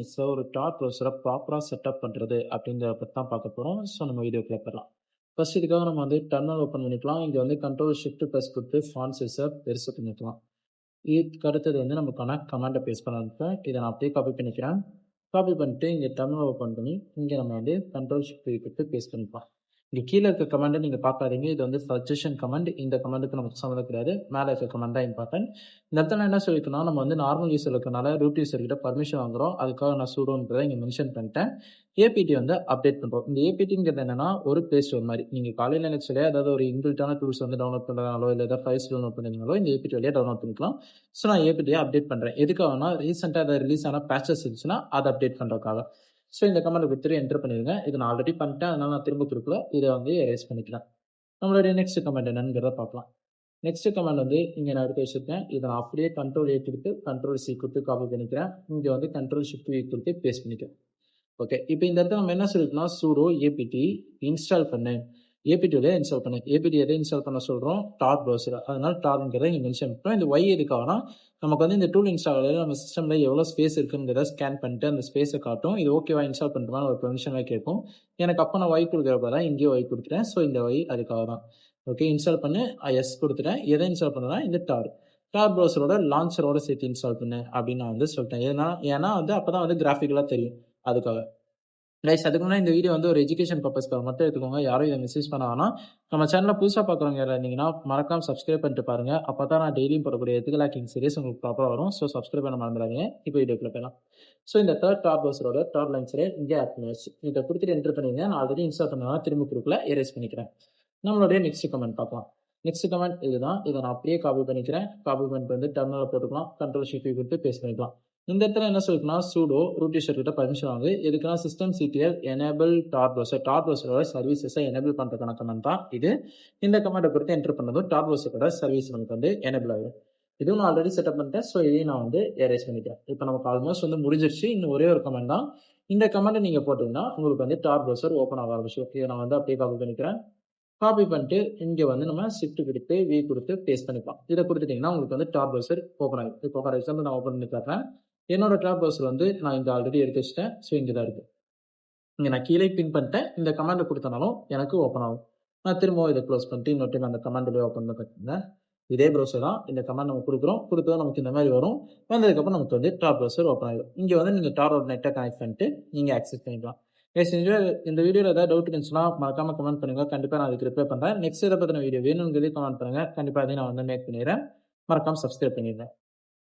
மினிட்ஸில் ஒரு டாட் ப்ரௌசரை ப்ராப்பராக செட்டப் பண்ணுறது அப்படிங்கிறத பற்றி தான் பார்க்க போகிறோம். ஸோ நம்ம வீடியோக்குள்ள போயிடலாம். ஃபர்ஸ்ட் இதுக்காக நம்ம வந்து டர்மினல் ஓப்பன் பண்ணிக்கலாம். இங்கே வந்து கண்ட்ரோல் ஷிஃப்ட் ப்ளஸ் கொடுத்து ஃபாண்ட் சைஸை பெருசு பண்ணிக்கலாம். இதுக்கு அடுத்தது வந்து நமக்கான கமாண்டை பேஸ்ட் பண்ண இதை நான் அப்படியே காப்பி பண்ணிக்கிறேன். காப்பி பண்ணிட்டு இங்கே டர்மினல் ஓப்பன் பண்ணி இங்கே நம்ம வந்து கண்ட்ரோல் ஷிஃப்ட் கொடுத்து பேஸ்ட் பண்ணிக்கலாம். இங்கே கீழே இருக்க கமாண்டை நீங்கள் பார்க்காதீங்க. இது வந்து சஜஷன் கமாண்ட். இந்த கமாண்டுக்கு நமக்கு சம்மந்தம் கிடையாது. மேலே இருக்க கமாண்ட் தான் இம்பார்ட்டன்ட். இந்த இடத்துல என்ன சொல்லியிருக்கோம்னா, நம்ம வந்து நார்மல் யூஸர் இருக்கனால ரூட் யூஸர் கிட்ட பர்மிஷன் வாங்குறோம். அதுக்காக நான் சூடோன்றதை இங்கே மென்ஷன் பண்ணிட்டேன். ஏபிடி வந்து அப்டேட் பண்ணுறோம். இந்த ஏபிடிங்கிறது என்னன்னா ஒரு ப்ளே ஸ்டோர் மாதிரி. நீங்கள் காலையில் நினைச்சாலே அதாவது ஒரு இன்பில்ட்டான டூல்ஸ் வந்து டவுன்லோட் பண்ணுறதாலோ இல்லை ஏதாவது ஃபைல்ஸ் டவுன்லோட் பண்ணிருந்தாலோ இந்த ஏபிடி வழியாக டவுன்லோட் பண்ணிக்கலாம். ஸோ நான் ஏபிடியை அப்டேட் பண்ணுறேன். எதுக்காகனா ரீசெண்டாக அதை ரிலீஸ் ஆன பேச்சஸ் இருந்துச்சுன்னா அதை அப்டேட் பண்ணுறதுக்காக. ஸோ இந்த கமெண்ட் கொடுத்துட்டு என்டர் பண்ணிடுங்க. இது நான் ஆல்ரெடி பண்ணிட்டேன், அதனால நான் திரும்ப கொடுக்கல. இதை வந்து எரேஸ் பண்ணிக்கலாம். நம்மளுடைய நெக்ஸ்ட் கமெண்ட் என்னங்கிறத பார்க்கலாம். நெக்ஸ்ட் கமெண்ட் வந்து இங்கே நான் எடுத்து வச்சிருக்கேன். இதை நான் அப்படியே கண்ட்ரோல் ஏ கொடுத்து கண்ட்ரோல் சி கொடுத்து காப்பி பண்ணிக்கிறேன். இங்கே வந்து கண்ட்ரோல் ஷிஃப்ட் வி கொடுத்து பேஸ்ட் பண்ணிக்கிறேன். ஓகே, இப்போ இந்த இடத்துல நம்ம என்ன சொல்லிருக்கோம்னா சூடோ ஏபிடி இன்ஸ்டால் பண்ணு, ஏபிடியோட இன்ஸ்டால் பண்ணு. ஏபிடி எதை இன்ஸ்டால் பண்ண சொல்கிறோம்? டார் ப்ரௌசர். அதனால டார்ங்கிறத இங்கே மென்ஷன் பண்ணுறோம். இந்த ஒய் எதுக்காகனா நமக்கு வந்து இந்த டூல் இன்ஸ்டால் ஆகல நம்ம சிஸ்டமில் எவ்வளோ ஸ்பேஸ் இருக்குங்கிறத ஸ்கேன் பண்ணிட்டு அந்த ஸ்பேஸை காட்டும். இது ஓகேவா இன்ஸ்டால் பண்ணுறோம்னு ஒரு பெர்மிஷனாக கேட்கும். எனக்கு அப்போ நான் ஒய் கொடுக்குறப்ப தான் இங்கேயே ஒய் கொடுத்துட்டேன். ஸோ இந்த ஒய் அதுக்காக தான். ஓகே, இன்ஸ்டால் பண்ணு. எஸ் கொடுத்துட்டேன். எதை இன்ஸ்டால் பண்ணுறேன்னா இந்த டார் ப்ரௌசரோட லான்ச்சரோட சேர்த்து இன்ஸ்டால் பண்ணு அப்படின்னு நான் வந்து சொல்லிட்டேன். ஏன்னா வந்து அப்போ தான் வந்து கிராஃபிக்கலாக தெரியும். அதுக்காக கைஸ், அதுக்கு முன்னாடி இந்த வீடியோ வந்து ஒரு எஜுகேஷன் பர்பஸ்க்காக மட்டும் எடுத்துக்கோங்க. யாரும் இதை மெசேஜ் பண்ண வேணாம். நம்ம சேனலில் புதுசாக பார்க்குறவங்க யாராவது இருந்தீங்கன்னா மறக்காம சப்ஸ்கிரைப் பண்ணிட்டு பாருங்க. அப்போ தான் நான் டெய்லியும் போடக்கூடிய எத்திக்கல் ஹேக்கிங் சீரிஸ் உங்களுக்கு ப்ராப்பராக வரும். ஸோ சப்ஸ்கிரைப் பண்ண மறந்துடாதீங்க. இப்போ வீடியோக்குள்ள போயிடலாம். ஸோ இந்த தேர்ட் டாப் ப்ரௌசரோட டாப் லைன்ஸரே இங்கே ஆட் பண்ணியாச்சு. இதை கொடுத்துட்டு என்டர் பண்ணிங்க. நான் ஆல்ரெடி இன்ஸ்டால் பண்ணா திரும்ப குரூப்பில் எரேஸ் பண்ணிக்கிறேன். நம்மளுடைய நெக்ஸ்ட் கமெண்ட் பார்க்கலாம். நெக்ஸ்ட் கமெண்ட் இதுதான். இதை நான் அப்படியே காப்பி பண்ணிக்கிறேன். காப்பி பண்ணிட்டு வந்து டர்மினலில் போட்டுக்கலாம். கண்ட்ரோல் ஷிஃப்ட் கொடுத்து பேஸ்ட் பண்ணிக்கலாம். இந்த இடத்துல என்ன சொல்லிருக்குன்னா சூடோ ரூட் யூசர் கிட்ட பர்மிஷன் வாங்கு. எதுக்குன்னா சிஸ்டம் சிடிஎல் எனேபிள் டார் ப்ரௌசரோட சர்வீசஸை எனேபிள் பண்ணுறதுக்கான கமெண்ட் தான் இது. இந்த கமெண்டை பொறுத்து என்டர் பண்ணதும் டார் ப்ரௌசரோட சர்வீஸ் நமக்கு வந்து எனேபிள் ஆகும். இதுவும் நான் ஆல்ரெடி செட்டப் பண்ணிட்டேன். ஸோ இதையும் நான் வந்து எரேஸ் பண்ணிட்டேன். இப்போ நமக்கு ஆல்மோஸ்ட் வந்து முடிஞ்சிருச்சு. இன்னும் ஒரே ஒரு கமெண்ட் தான். இந்த கமெண்ட்டை நீங்கள் போட்டிங்கன்னா உங்களுக்கு வந்து டார் ப்ரௌசர் ஓப்பன் ஆக ஆரம்பிச்சு. இதை நான் வந்து அப்படியே காப்பி பண்ணிக்கிறேன். காப்பி பண்ணிட்டு இங்கே வந்து நம்ம ஷிஃப்ட் கொடுத்து வி கொடுத்து பேஸ்ட் பண்ணிக்கலாம். இதை கொடுத்துட்டிங்கன்னா உங்களுக்கு வந்து டார் ப்ரௌசர் ஓப்பன் ஆகும். இப்போ ஃபார் எக்ஸாம்பிள் நான் ஓப்பன் பண்ணி தரேன். என்னோட டாப் ப்ரௌசர் வந்து நான் இங்கே ஆல்ரெடி எடுத்து வச்சிட்டேன். ஸோ இங்கே தான் இருக்குது. இங்கே நான் கீழே பின் பண்ணிட்டேன். இந்த கமாண்டை கொடுத்தனாலும் எனக்கு ஓப்பன் ஆகும். நான் திரும்பவும் இதை க்ளோஸ் பண்ணிட்டு இன்னொரு டைம் அந்த கமாண்டில் ஓப்பன் பண்ணி பார்த்தீங்கன்னா இதே ப்ரௌசர் தான். இந்த கமாண்ட் நம்ம கொடுக்குறோம். கொடுத்தா நமக்கு இந்த மாதிரி வரும். வந்ததுக்கப்புறம் நமக்கு வந்து டாப் ப்ரௌசர் ஓப்பன் ஆகிடும். இங்கே வந்து நீங்கள் டாரோட நெட்டை கனெக்ட் பண்ணிட்டு நீங்கள் ஆக்சஸ் பண்ணிக்கலாம். இந்த வீடியோவில் ஏதாவது டவுட் இருந்துச்சுன்னா மறக்காம கமெண்ட் பண்ணுங்க. கண்டிப்பாக நான் அதுக்கு ரிப்ளை பண்ணுறேன். நெக்ஸ்ட் இதை பற்றின வீடியோ வேணுங்கிறதே கமெண்ட் பண்ணுங்க. கண்டிப்பாக அதையும் நான் வந்து மேக் பண்ணிடுறேன். மறக்காம சப்ஸ்கிரைப் பண்ணிடுறேன்.